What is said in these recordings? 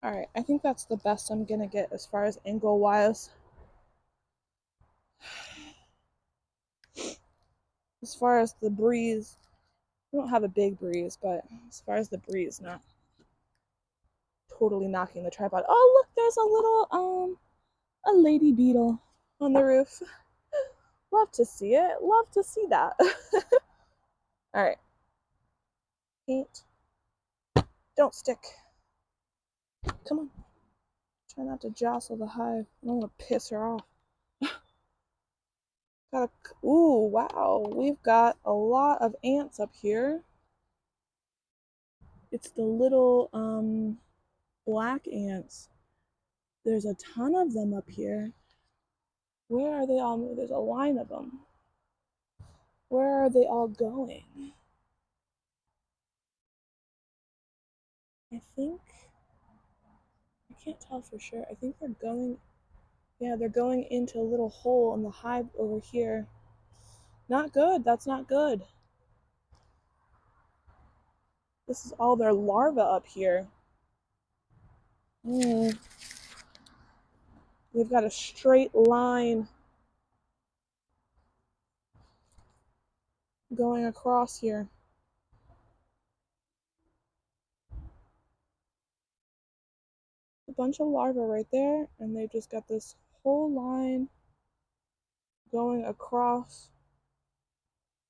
Alright, I think that's the best I'm gonna get as far as angle wise. As far as the breeze, we don't have a big breeze, but as far as the breeze, not totally knocking the tripod. Oh, look, there's a little, a lady beetle on the roof. Love to see it. Love to see that. Alright. Paint. Don't stick. Come on. Try not to jostle the hive. I don't want to piss her off. Got a, ooh, wow. We've got a lot of ants up here. It's the little, black ants. There's a ton of them up here. Where are they all? There's a line of them. Where are they all going? I think, I can't tell for sure. I think they're going, yeah, they're going into a little hole in the hive over here. Not good. That's not good. This is all their larvae up here. They've got a straight line going across here. A bunch of larvae right there, and they've just got this whole line going across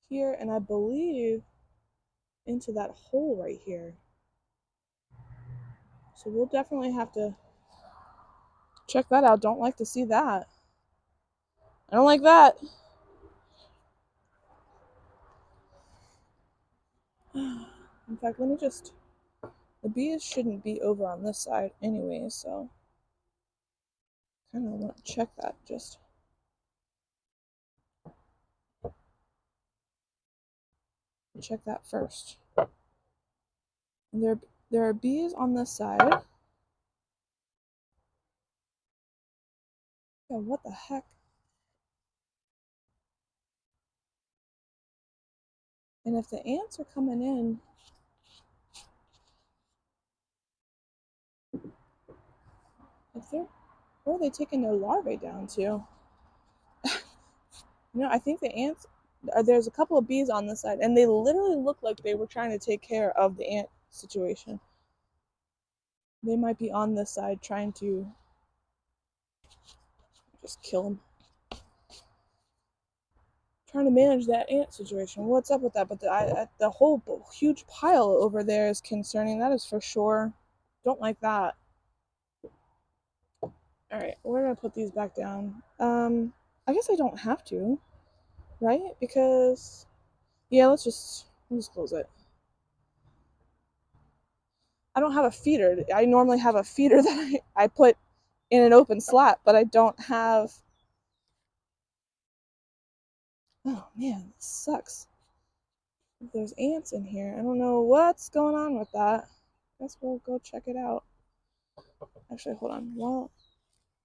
here, and I believe into that hole right here. So we'll definitely have to check that out. Don't like to see that. I don't like that. In fact, let me just, the bees shouldn't be over on this side anyway, so kind of want to check that just. Check that first. And there are bees on this side. Yeah, what the heck? And if the ants are coming in, if they're, where are they taking their larvae down to? I think the ants, there's a couple of bees on this side, and they literally look like they were trying to take care of the ant situation. They might be on this side trying to just kill them. Trying to manage that ant situation. What's up with that? But the whole huge pile over there is concerning. That is for sure. Don't like that. Alright, where do I put these back down? I guess I don't have to, right? Because, yeah, let's just close it. I don't have a feeder. I normally have a feeder that I put in an open slot, but I don't have. Oh man, this sucks. There's ants in here. I don't know what's going on with that. Guess we'll go check it out. Actually, hold on. Well,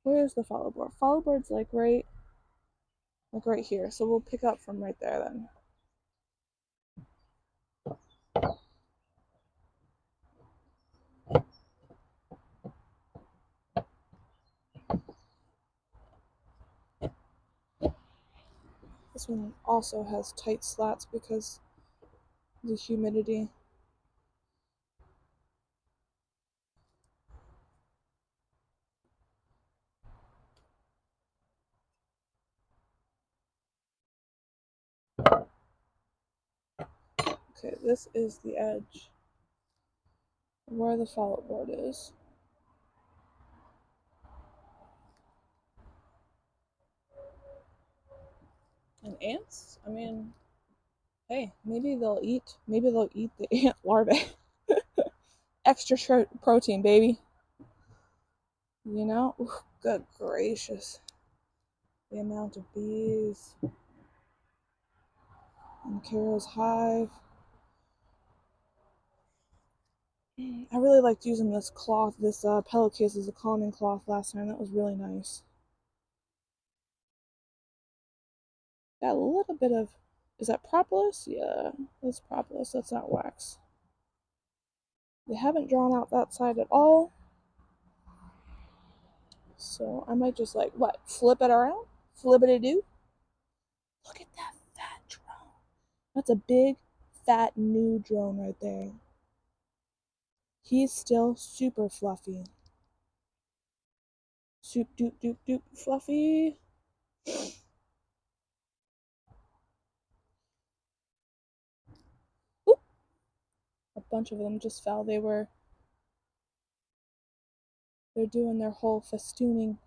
where's the follow board? Follow board's like right here. So we'll pick up from right there then. This one also has tight slats because of the humidity. Okay, this is the edge where the follow board is. And ants? I mean, hey, maybe they'll eat the ant larvae. Extra protein, baby. Ooh, good gracious. The amount of bees in Carol's hive. I really liked using this cloth, this pillowcase as a calming cloth last time. That was really nice. Got a little bit of, is that propolis? Yeah, that's propolis. That's not wax. They haven't drawn out that side at all. So I might just like, what, flip it around? Flip it a do? Look at that fat drone. That's a big, fat, new drone right there. He's still super fluffy. Soup doop doop doop fluffy. Oop. A bunch of them just fell. They're doing their whole festooning.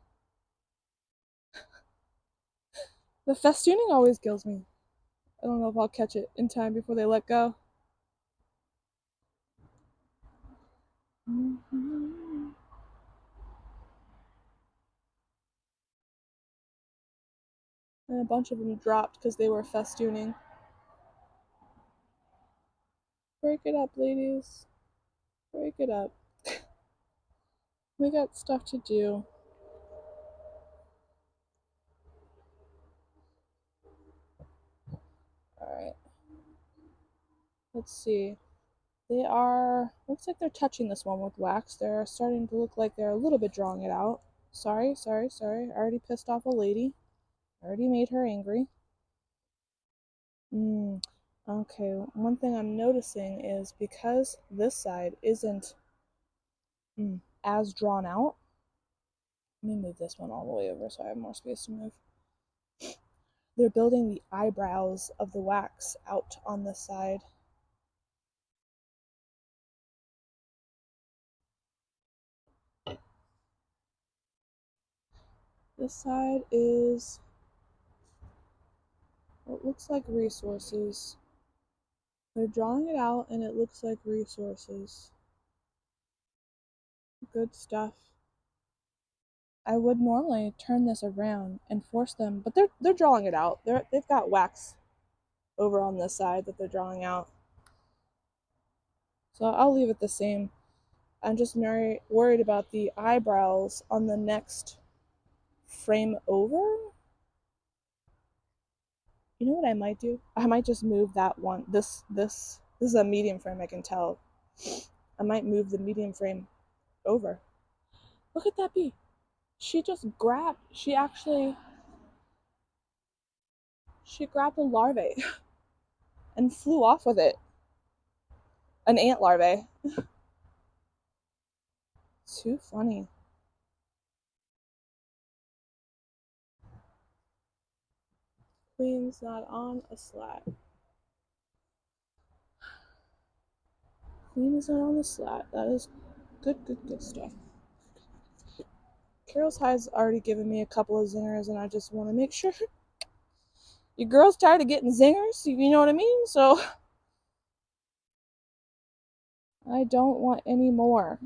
The festooning always kills me. I don't know if I'll catch it in time before they let go. And a bunch of them dropped because they were festooning. Break it up, ladies. Break it up. We got stuff to do. Alright. Let's see. They are, looks like they're touching this one with wax. They're starting to look like they're a little bit drawing it out. Sorry. I already pissed off a lady. I already made her angry. Okay, one thing I'm noticing is because this side isn't as drawn out. Let me move this one all the way over so I have more space to move. They're building the eyebrows of the wax out on this side. This side is what looks like resources. They're drawing it out and it looks like resources. Good stuff. I would normally turn this around and force them, but they're drawing it out. They've got wax over on this side that they're drawing out. So I'll leave it the same. I'm just very worried about the eyebrows on the next frame over. You know what I might do? I might just move that one. This is a medium frame, I can tell. I might move the medium frame over. Look at that bee. She grabbed a larvae and flew off with it. An ant larvae. Too funny. Queen's not on a slat. Queen is not on the slat. That is good stuff. Carol's Hive's already given me a couple of zingers, and I just want to make sure your girl's tired of getting zingers. You know what I mean? So I don't want any more.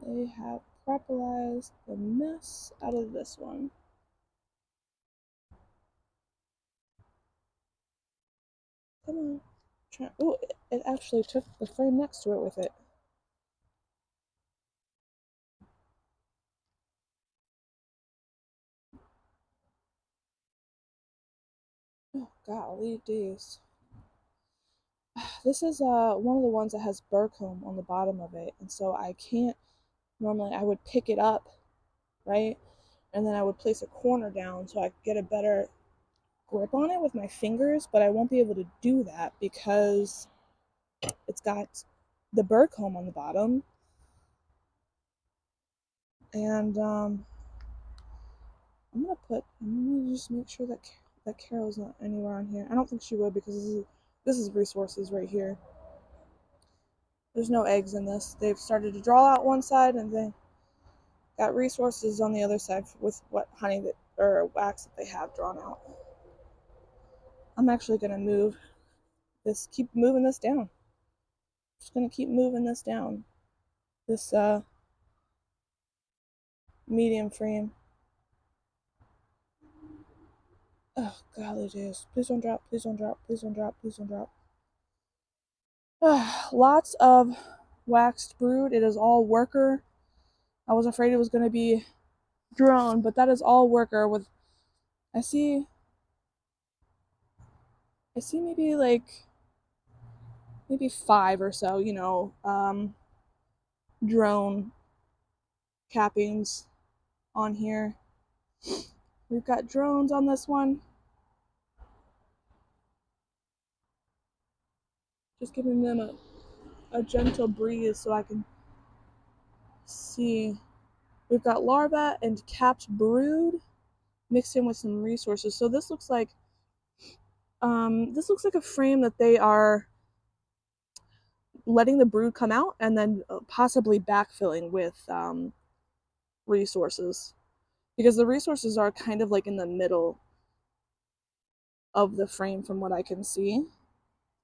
They have propolized the mess out of this one. Come on. Oh, it actually took the frame next to it with it. Oh, golly days. This is one of the ones that has burr comb on the bottom of it, and so I can't, normally I would pick it up, right? And then I would place a corner down so I could get a better grip on it with my fingers, but I won't be able to do that because it's got the burr comb on the bottom. And I'm gonna just make sure that Carol's not anywhere on here. I don't think she would because this is resources right here. There's no eggs in this. They've started to draw out one side and they got resources on the other side with what honey that or wax that they have drawn out. I'm actually gonna move this, keep moving this down. Just gonna keep moving this down. This medium frame. Oh golly days. Please don't drop, please don't drop, please don't drop, please don't drop. Lots of waxed brood. It is all worker. I was afraid it was going to be drone, but that is all worker with I see maybe like maybe 5 or so, you know, drone cappings on here. We've got drones on this one. Just giving them a gentle breeze so I can see. We've got larva and capped brood mixed in with some resources. So this looks like a frame that they are letting the brood come out and then possibly backfilling with resources, because the resources are kind of like in the middle of the frame from what I can see.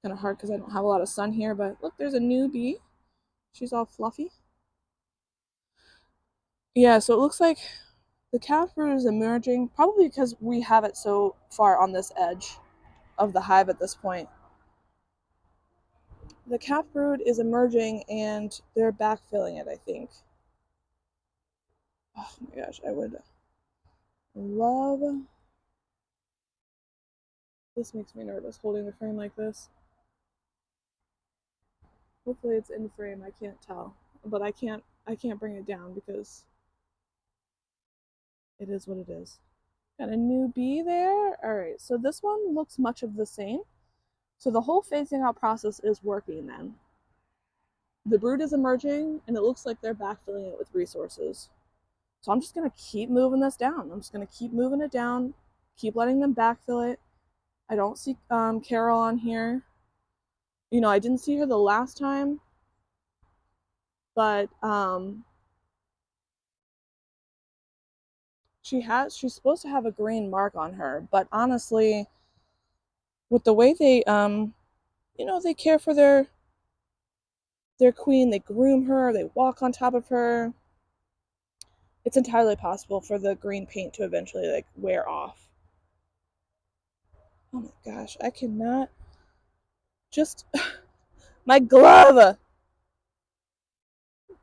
Kind of hard because I don't have a lot of sun here, but look, there's a new bee. She's all fluffy. Yeah, so it looks like the calf brood is emerging, probably because we have it so far on this edge of the hive at this point. The calf brood is emerging and they're backfilling it, I think. Oh my gosh, I would love. This makes me nervous holding the frame like this. Hopefully it's in frame, I can't tell. But I can't bring it down because it is what it is. Got a new bee there. Alright, so this one looks much of the same. So the whole phasing out process is working then. The brood is emerging and it looks like they're backfilling it with resources. So I'm just gonna keep moving this down. I'm just gonna keep moving it down, keep letting them backfill it. I don't see Carol on here. You know, I didn't see her the last time, but she's supposed to have a green mark on her, but honestly, with the way they you know, they care for their queen, they groom her, they walk on top of her, it's entirely possible for the green paint to eventually like wear off. Oh my gosh, I cannot just my glove.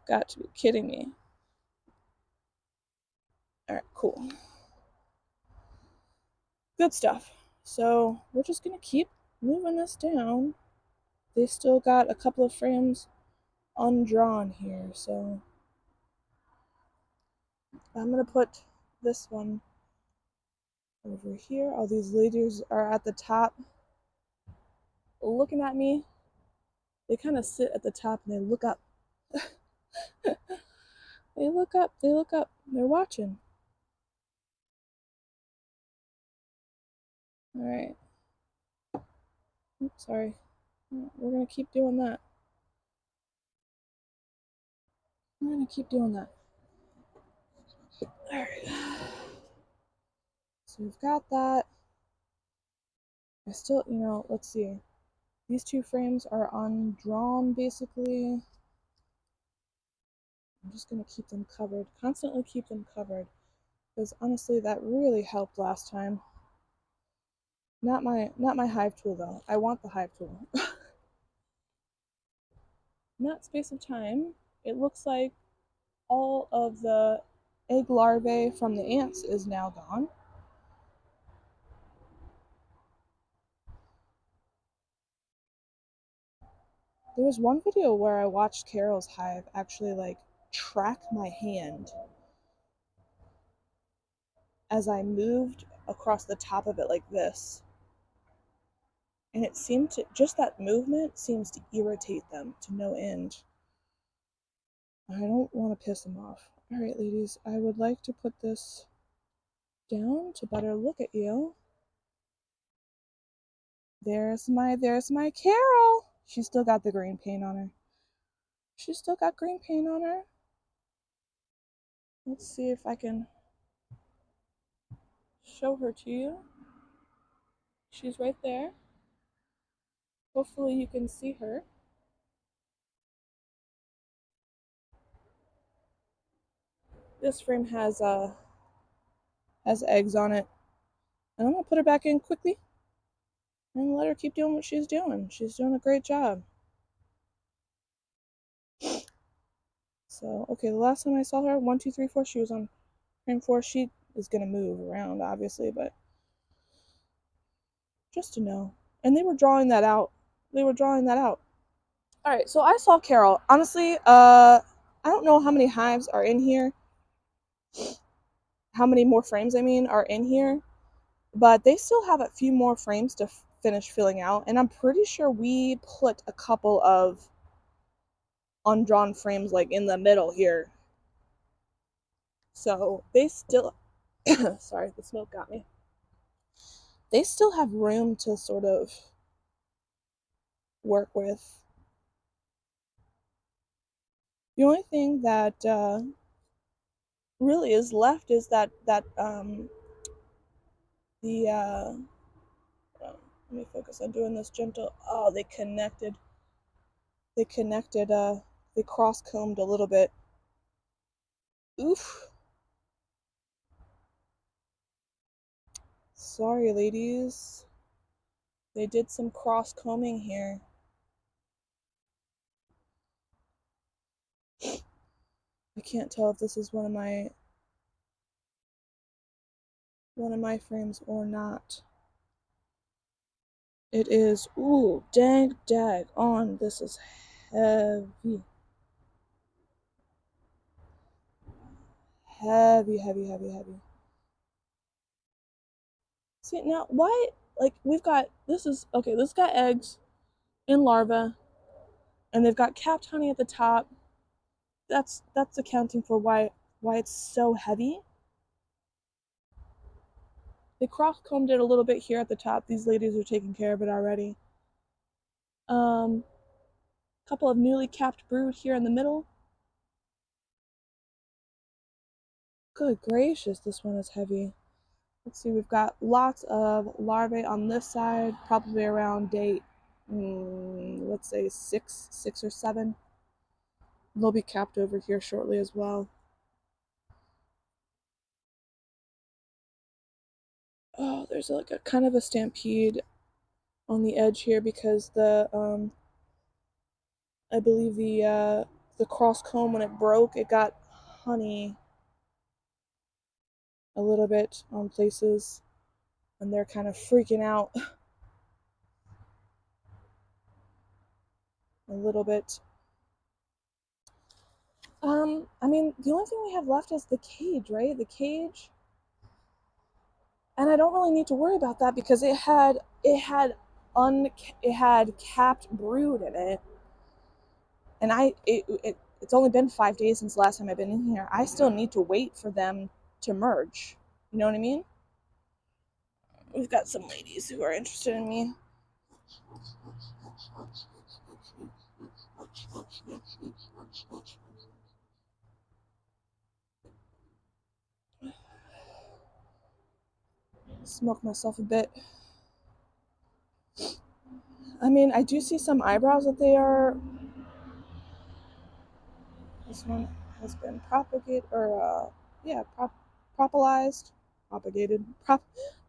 Got to be kidding me. All right, cool. Good stuff. So we're just gonna keep moving this down. They still got a couple of frames undrawn here, so I'm gonna put this one over here. All these leaders are at the top looking at me. They kind of sit at the top and they look up. They look up, they look up, they're watching. Alright. Oops, sorry. We're gonna keep doing that. We're gonna keep doing that. Alright. So we've got that. I still, you know, let's see. These two frames are undrawn basically. I'm just gonna keep them covered. Constantly keep them covered. Because honestly that really helped last time. Not my hive tool though. I want the hive tool. In that space of time, it looks like all of the egg larvae from the ants is now gone. There was one video where I watched Carol's hive actually like track my hand as I moved across the top of it like this. And it seemed to, just that movement seems to irritate them to no end. I don't want to piss them off. Alright, ladies, I would like to put this down to better look at you. There's my Carol. She's still got the green paint on her. She's still got green paint on her. Let's see if I can show her to you. She's right there. Hopefully you can see her. This frame has eggs on it. And I'm gonna put her back in quickly and let her keep doing what she's doing. She's doing a great job. So, okay, the last time I saw her, 1, 2, 3, 4, she was on frame 4. She is gonna move around, obviously, but just to know. And they were drawing that out. They were drawing that out. All right, so I saw Carol. Honestly, I don't know how many hives are in here, how many more frames, I mean, are in here, but they still have a few more frames to finish filling out, and I'm pretty sure we put a couple of undrawn frames like in the middle here. So they still, sorry, the smoke got me. They still have room to sort of work with. The only thing that really is left is that the let me focus on doing this gentle. Oh, they connected. They connected. They cross combed a little bit. Oof. Sorry, ladies. They did some cross combing here. I can't tell if this is one of my frames or not. It is. Ooh, dang dag on. This is heavy. Heavy, heavy, heavy, heavy. See, now, why, like, we've got, this is, okay, this got eggs and larvae, and they've got capped honey at the top. That's accounting for why it's so heavy. They cross-combed it a little bit here at the top. These ladies are taking care of it already. Couple of newly capped brood here in the middle. Good gracious, this one is heavy. Let's see, we've got lots of larvae on this side, probably around day, let's say six or seven. They'll be capped over here shortly as well. Oh, there's like a kind of a stampede on the edge here because I believe the cross comb, when it broke, it got honey a little bit on places, and they're kind of freaking out a little bit. I mean, the only thing we have left is the cage, right? The cage, and I don't really need to worry about that because it had capped brood in it, and it's only been 5 days since the last time I've been in here. I still need to wait for them to merge. You know what I mean? We've got some ladies who are interested in me. Smoke myself a bit. I mean, I do see some eyebrows that they are. This one has been propagated, or yeah, propagalized, propagated. Now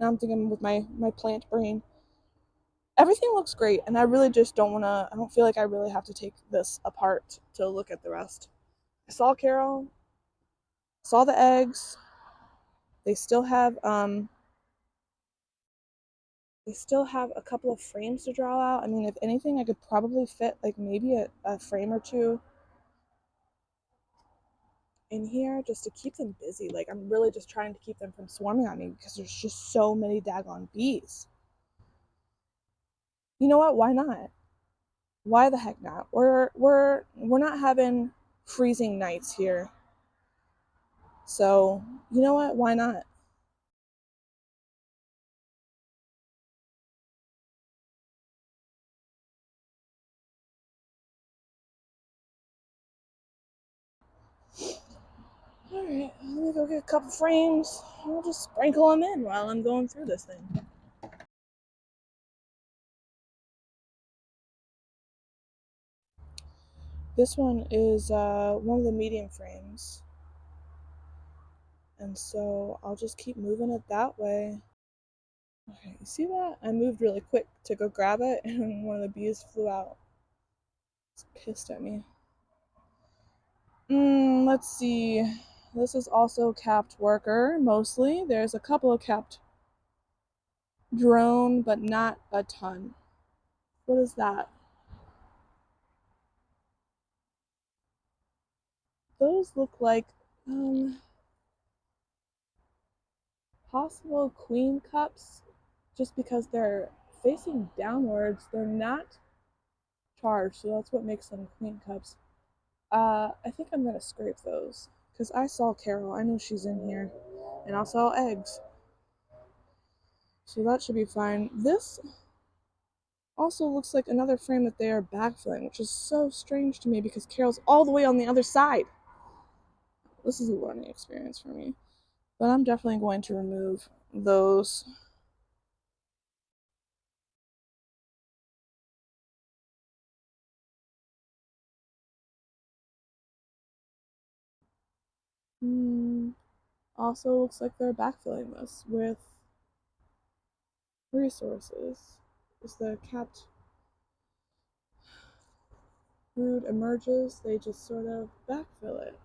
I'm thinking with my plant brain. Everything looks great, and I really just don't want to. I don't feel like I really have to take this apart to look at the rest. I saw Carol, saw the eggs. They still have a couple of frames to draw out. I mean, if anything, I could probably fit like maybe a frame or two in here just to keep them busy. Like, I'm really just trying to keep them from swarming on me because there's just so many daggone bees. You know what? Why not? Why the heck not? We're not having freezing nights here. So, you know what? Why not? Alright, let me go get a couple frames. I'll just sprinkle them in while I'm going through this thing. This one is one of the medium frames. And so I'll just keep moving it that way. Okay, you see that? I moved really quick to go grab it, and one of the bees flew out. It's pissed at me. Let's see. This is also capped worker, mostly. There's a couple of capped drone, but not a ton. What is that? those look like possible queen cups, just because they're facing downwards. They're not charged, so that's what makes them queen cups. I think I'm gonna scrape those because I saw Carol. I know she's in here, and I saw eggs, so that should be fine. This also looks like another frame that they are backfilling, which is so strange to me because Carol's all the way on the other side. This is a learning experience for me, but I'm definitely going to remove those. Also looks like they're backfilling this with resources. As the capped brood emerges, they just sort of backfill it.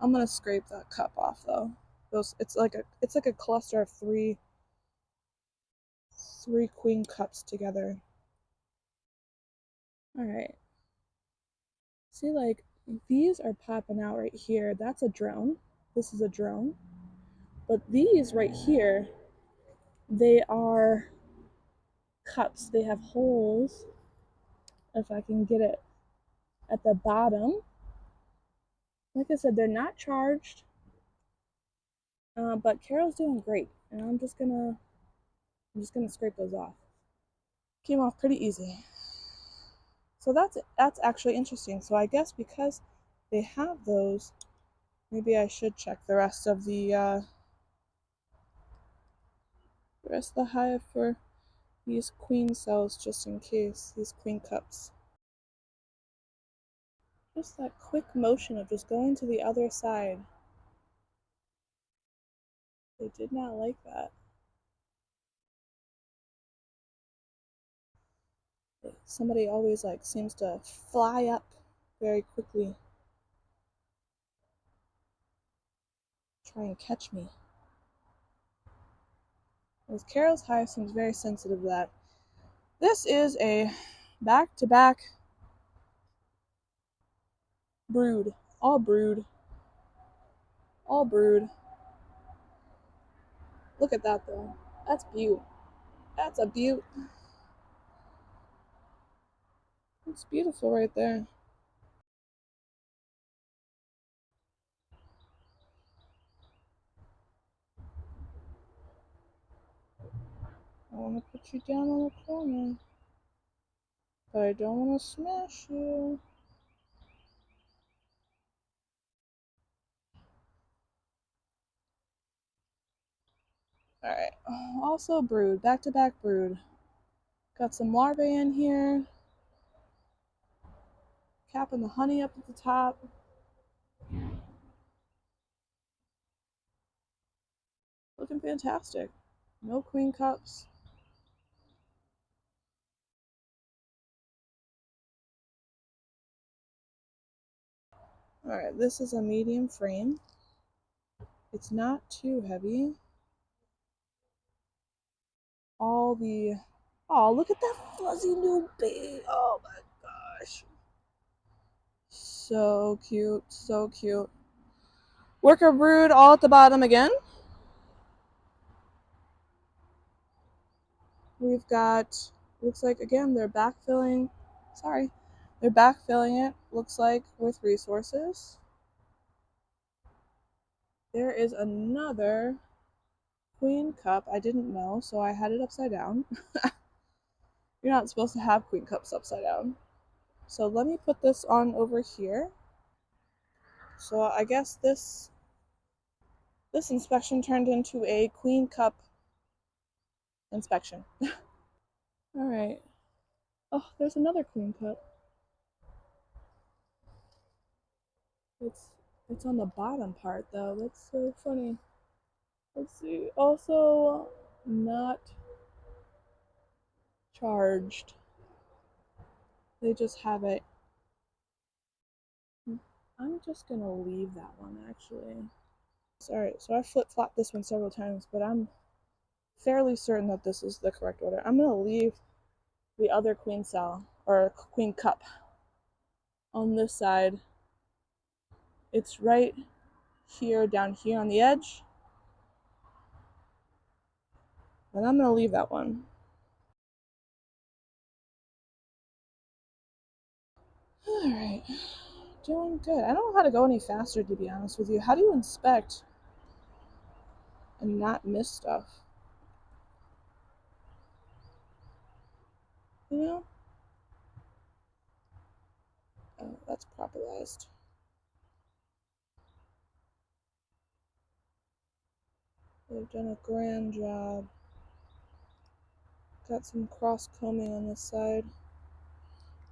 I'm gonna scrape that cup off though. It's like a cluster of three queen cups together. Alright. See, like, these are popping out right here. That's a drone. This is a drone. But these right here, they are cups. They have holes, if I can get it, at the bottom. Like I said, they're not charged, but Carol's doing great, and I'm just gonna scrape those off. Came off pretty easy. So that's actually interesting. So I guess because they have those, maybe I should check the rest of the hive for these queen cells, just in case, these queen cups. Just that quick motion of just going to the other side. They did not like that. Somebody always like seems to fly up very quickly. Try and catch me. As Carol's hive seems very sensitive to that. This is a back-to-back brood. All brood. All brood. Look at that though. That's beaut. That's a beaut. It's beautiful right there. I want to put you down on the corner, but I don't want to smash you. Alright, also brood, back-to-back brood. Got some larvae in here. Capping the honey up at the top. Looking fantastic. No queen cups. Alright, this is a medium frame. It's not too heavy. Oh, look at that fuzzy new baby. Oh my gosh. So cute, so cute. Worker brood all at the bottom again. We've got, looks like again, they're backfilling. Sorry. They're backfilling it, looks like, with resources. There is another queen cup. I didn't know, so I had it upside down. You're not supposed to have queen cups upside down. So let me put this on over here. So I guess this inspection turned into a queen cup inspection. Alright. Oh, there's another queen cup. It's on the bottom part though. That's so funny. Let's see. Also not charged. They just have it. I'm just gonna leave that one actually. Sorry, so I flip-flopped this one several times, but I'm fairly certain that this is the correct order. I'm gonna leave the other queen cell, or queen cup, on this side. It's right here, down here on the edge. And I'm going to leave that one. Alright, doing good. I don't know how to go any faster, to be honest with you. How do you inspect and not miss stuff? You know? Oh, that's properalized. They've done a grand job. Got some cross combing on this side.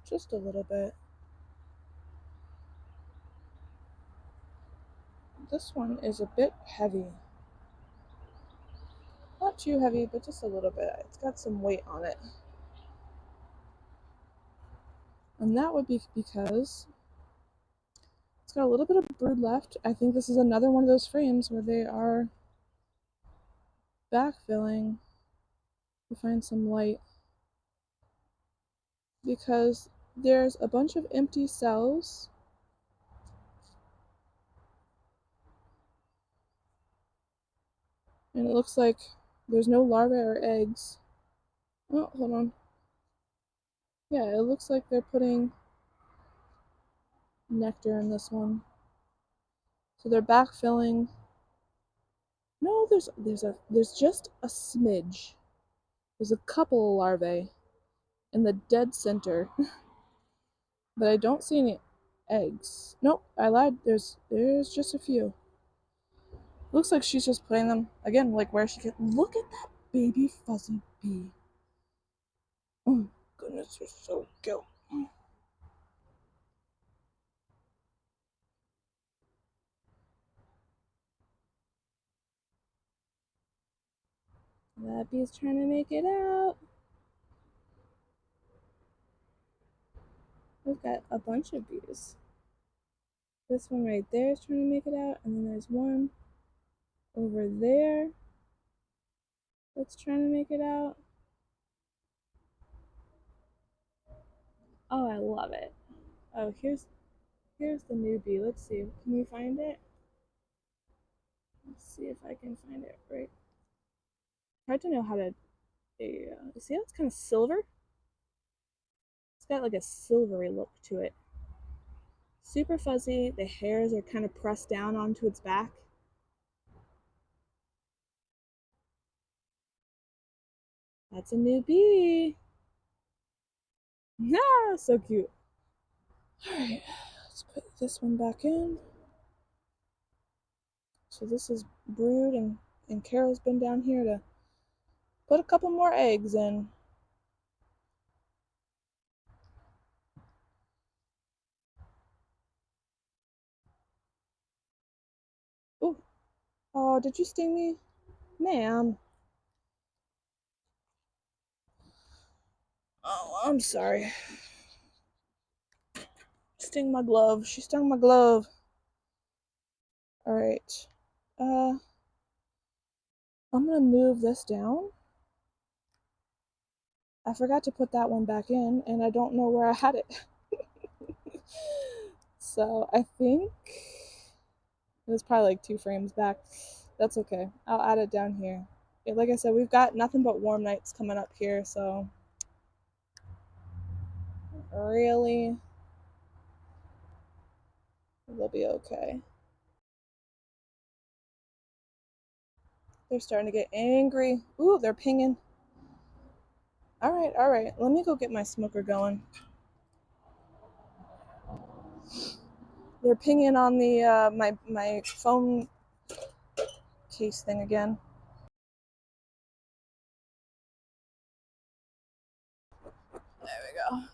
Just a little bit. This one is a bit heavy. Not too heavy, but just a little bit. It's got some weight on it. And that would be because it's got a little bit of brood left. I think this is another one of those frames where they are backfilling to find some light. Because there's a bunch of empty cells. And it looks like there's no larvae or eggs. Oh, hold on. Yeah, it looks like they're putting nectar in this one. So they're backfilling. No, there's just a smidge. There's a couple of larvae in the dead center. But I don't see any eggs. Nope, I lied. There's just a few. Looks like she's just putting them again, like where she can. Look at that baby fuzzy bee. Oh goodness, you're so cute. That bee's trying to make it out. We've got a bunch of bees. This one right there is trying to make it out, and then there's one over there that's trying to make it out. Oh, I love it. Oh, here's the new bee. Let's see. Can you find it? Let's see if I can find it right. Hard to know how to. You see how it's kind of silver? It's got like a silvery look to it. Super fuzzy. The hairs are kind of pressed down onto its back. That's a new bee. Ah, so cute. Alright, let's put this one back in. So this is brood, and Carol's been down here to put a couple more eggs in. Ooh. Oh, did you sting me? Ma'am. Oh, I'm sorry. Sting my glove. She stung my glove. Alright. I'm gonna move this down. I forgot to put that one back in, and I don't know where I had it. So I think it was probably like 2 frames back. That's okay. I'll add it down here. Like I said, we've got nothing but warm nights coming up here, so really, it'll be okay. They're starting to get angry. Ooh, they're pinging. All right. Let me go get my smoker going. They're pinging on the my phone case thing again. There we go.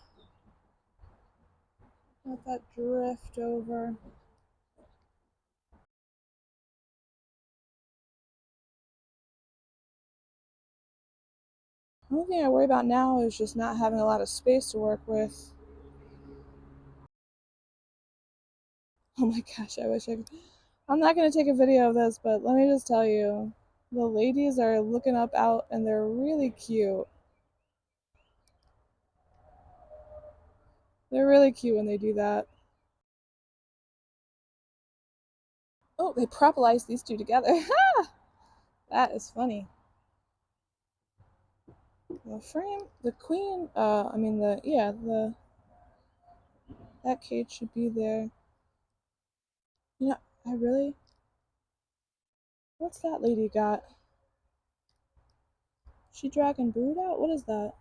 Let that drift over. The only thing I worry about now is just not having a lot of space to work with. Oh my gosh, I wish I could. I'm not going to take a video of this, but let me just tell you, the ladies are looking up out and they're really cute. They're really cute when they do that. Oh, they propolized these two together. That is funny. The frame, the queen, I mean that cage should be there. You know, what's that lady got? She dragging brood out? What is that?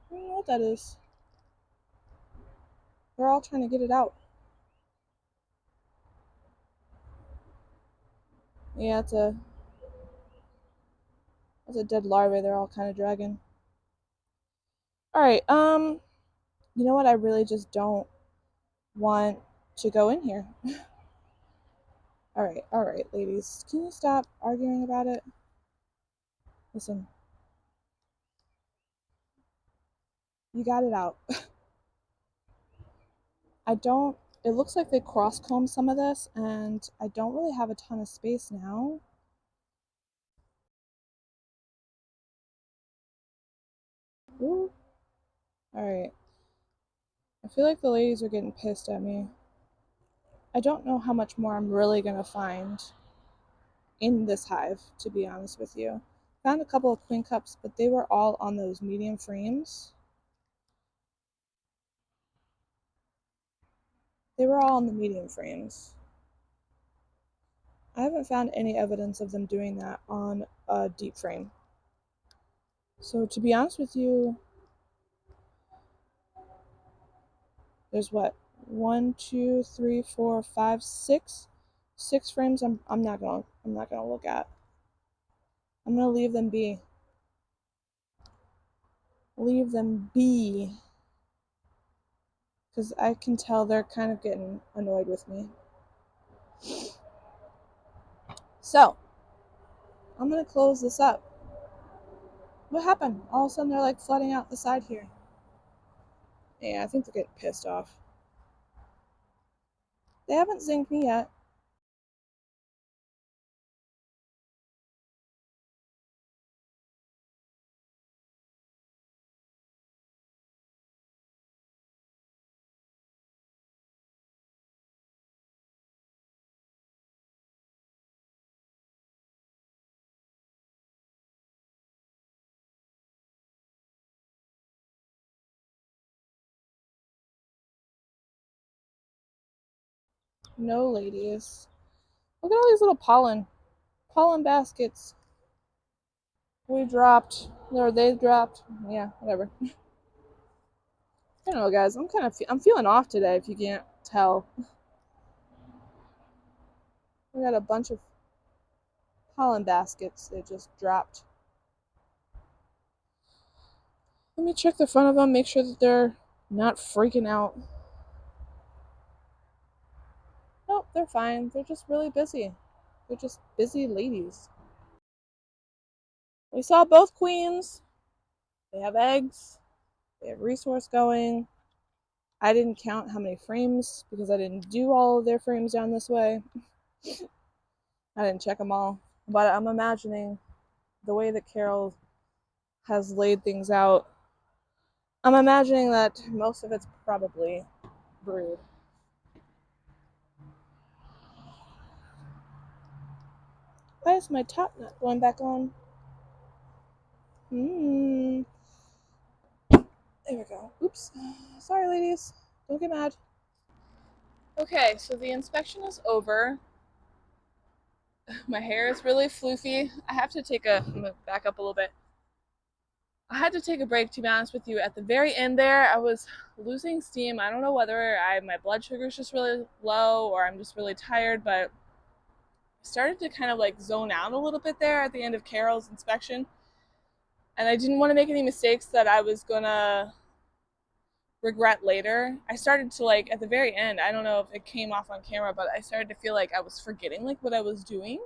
I don't know what that is. They're all trying to get it out. Yeah, it's a dead larvae they're all kind of dragging. Alright, you know what? I really just don't want to go in here. Alright, ladies. Can you stop arguing about it? Listen. You got it out. It looks like they cross-combed some of this, and I don't really have a ton of space now. Ooh. Alright. I feel like the ladies are getting pissed at me. I don't know how much more I'm really gonna find in this hive, to be honest with you. Found a couple of queen cups, but they were all on those medium frames. They were all on the medium frames. I haven't found any evidence of them doing that on a deep frame. So to be honest with you, there's what? 1, 2, 3, 4, 5, 6. 6 frames I'm not gonna look at. I'm gonna leave them be. Leave them be. Because I can tell they're kind of getting annoyed with me. So, I'm gonna close this up. What happened? All of a sudden they're like flooding out the side here. Yeah, I think they're getting pissed off. They haven't zinged me yet. No, ladies. Look at all these little pollen baskets. We dropped, or they dropped. Yeah, whatever. I don't know, guys. I'm feeling off today. If you can't tell, we got a bunch of pollen baskets they just dropped. Let me check the front of them, make sure that they're not freaking out. Nope, they're fine. They're just really busy. They're just busy ladies. We saw both queens. They have eggs. They have resource going. I didn't count how many frames because I didn't do all of their frames down this way. I didn't check them all. But I'm imagining the way that Carol has laid things out. I'm imagining that most of it's probably brood. Why is my top not going back on? There we go. Oops. Sorry, ladies. Don't get mad. Okay, so the inspection is over. My hair is really floofy. I'm gonna back up a little bit. I had to take a break, to be honest with you. At the very end there, I was losing steam. I don't know whether my blood sugar is just really low or I'm just really tired, but I started to kind of like zone out a little bit there at the end of Carol's inspection. And I didn't want to make any mistakes that I was gonna regret later. I started to like at the very end, I don't know if it came off on camera, but I started to feel like I was forgetting like what I was doing.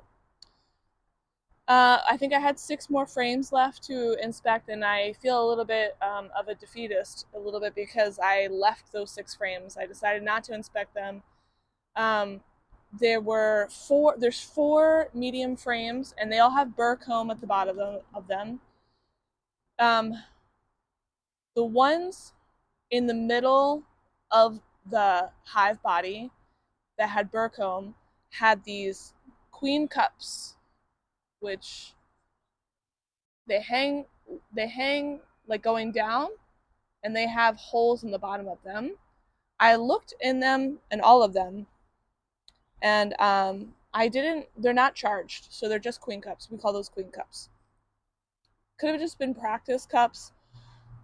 I think I had 6 more frames left to inspect, and I feel a little bit of a defeatist, a little bit, because I left those 6 frames. I decided not to inspect them. There's 4 medium frames, and they all have burr comb at the bottom of them. The ones in the middle of the hive body that had burr comb had these queen cups, which they hang like going down, and they have holes in the bottom of them. I looked in them and all of them, and I didn't. They're not charged, so they're just queen cups. We call those queen cups. Could have just been practice cups,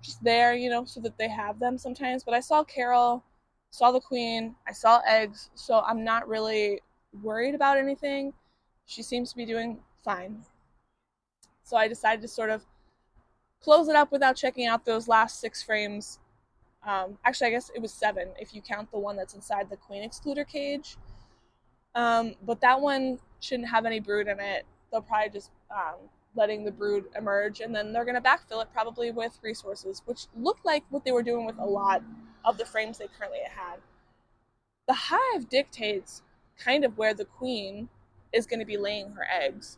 just there, so that they have them sometimes. But I saw Carol, saw the queen, I saw eggs, so I'm not really worried about anything. She seems to be doing fine. So I decided to sort of close it up without checking out those last 6 frames. Actually, I guess it was 7 if you count the one that's inside the queen excluder cage. But that one shouldn't have any brood in it. They'll probably just letting the brood emerge, and then they're going to backfill it probably with resources, which looked like what they were doing with a lot of the frames they currently had. The hive dictates kind of where the queen is going to be laying her eggs.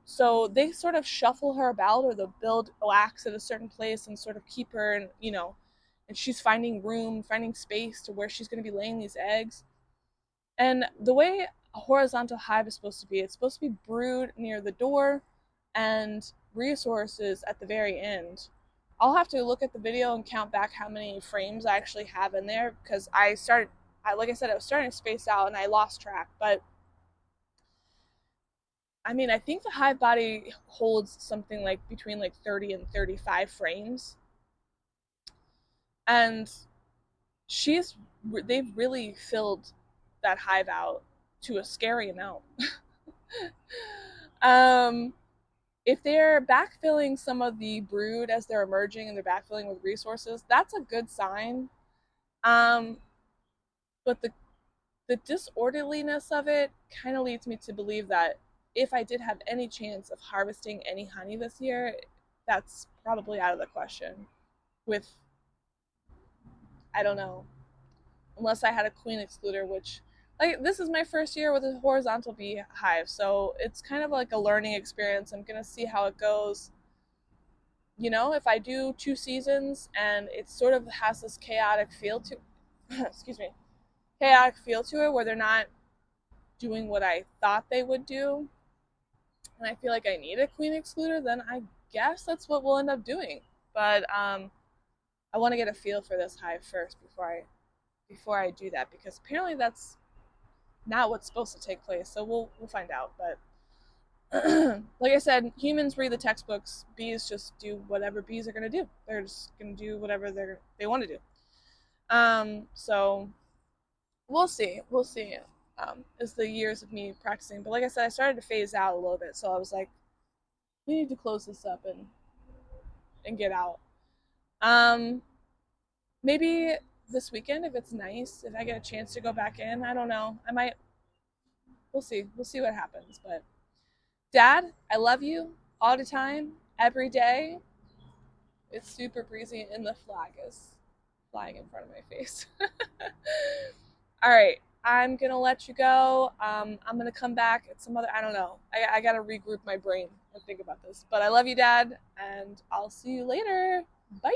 So they sort of shuffle her about, or they'll build wax at a certain place and sort of keep her, and and she's finding room, finding space to where she's going to be laying these eggs. And the way a horizontal hive is supposed to be, it's supposed to be brood near the door and resources at the very end. I'll have to look at the video and count back how many frames I actually have in there, because like I said, I was starting to space out and I lost track. But I mean, I think the hive body holds something like between like 30 and 35 frames. And they've really filled that hive out to a scary amount. um, if they're backfilling some of the brood as they're emerging and they're backfilling with resources, that's a good sign. Um, but the disorderliness of it kind of leads me to believe that if I did have any chance of harvesting any honey this year, that's probably out of the question. With, I don't know, unless I had a queen excluder, which, like, this is my first year with a horizontal beehive, so it's kind of like a learning experience. I'm gonna see how it goes. If I do 2 seasons and it sort of has this chaotic feel to excuse me, chaotic feel to it, where they're not doing what I thought they would do, and I feel like I need a queen excluder, then I guess that's what we'll end up doing. But I want to get a feel for this hive first before I do that, because apparently that's not what's supposed to take place. So we'll find out. But like I said, humans read the textbooks. Bees just do whatever bees are gonna do. They're just gonna do whatever they want to do. So we'll see. We'll see. As the years of me practicing. But like I said, I started to phase out a little bit. So I was like, we need to close this up and get out. Um, Maybe this weekend, if it's nice, if I get a chance to go back in. I don't know. I might. We'll see. We'll see what happens. But Dad, I love you all the time, every day. It's super breezy, and the flag is flying in front of my face. All right, I'm gonna let you go. I'm gonna come back at some other. I don't know. I gotta regroup my brain and think about this. But I love you, Dad, and I'll see you later. Bye.